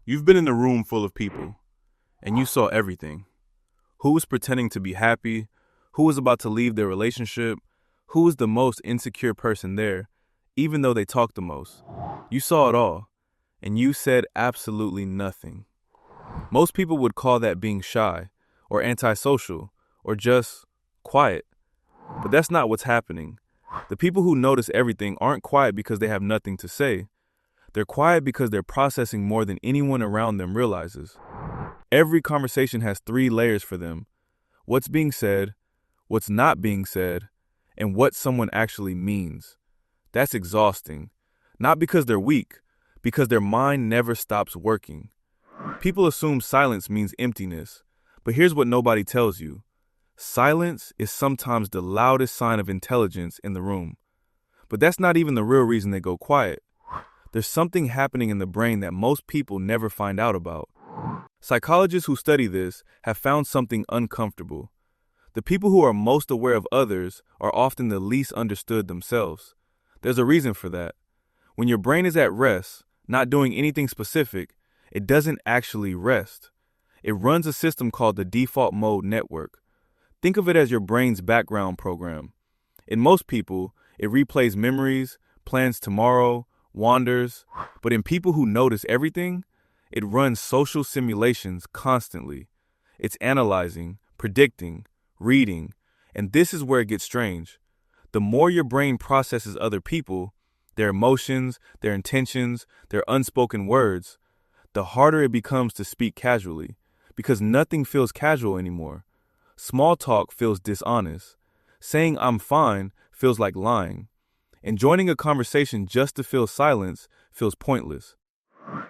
You've been in a room full of people, and you saw everything. Who was pretending to be happy, who was about to leave their relationship, who was the most insecure person there, even though they talked the most. You saw it all, and you said absolutely nothing. Most people would call that being shy, or antisocial, or just quiet. But that's not what's happening. The people who notice everything aren't quiet because they have nothing to say. They're quiet because they're processing more than anyone around them realizes. Every conversation has three layers for them: what's being said, what's not being said, and what someone actually means. That's exhausting. Not because they're weak, because their mind never stops working. People assume silence means emptiness, but here's what nobody tells you. Silence is sometimes the loudest sign of intelligence in the room. But that's not even the real reason they go quiet. There's something happening in the brain that most people never find out about. Psychologists who study this have found something uncomfortable. The people who are most aware of others are often the least understood themselves. There's a reason for that. When your brain is at rest, not doing anything specific, it doesn't actually rest. It runs a system called the default mode network. Think of it as your brain's background program. In most people, it replays memories, plans tomorrow, wanders, but in people who notice everything, it runs social simulations constantly. It's analyzing, predicting, reading, and this is where it gets strange. The more your brain processes other people, their emotions, their intentions, their unspoken words, the harder it becomes to speak casually, because nothing feels casual anymore. Small talk feels dishonest. Saying "I'm fine" feels like lying. And joining a conversation just to fill silence feels pointless.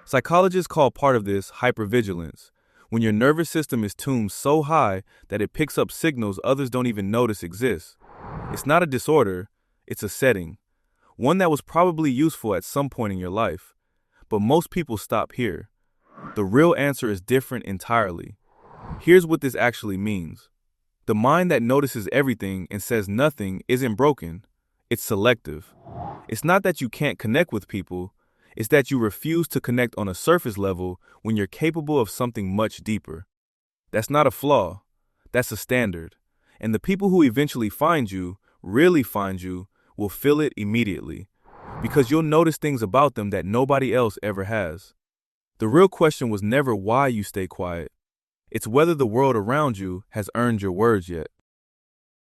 Psychologists call part of this hypervigilance, when your nervous system is tuned so high that it picks up signals others don't even notice exist. It's not a disorder, it's a setting. One that was probably useful at some point in your life. But most people stop here. The real answer is different entirely. Here's what this actually means. The mind that notices everything and says nothing isn't broken. It's selective. It's not that you can't connect with people. It's that you refuse to connect on a surface level when you're capable of something much deeper. That's not a flaw. That's a standard. And the people who eventually find you, really find you, will feel it immediately. Because you'll notice things about them that nobody else ever has. The real question was never why you stay quiet. It's whether the world around you has earned your words yet.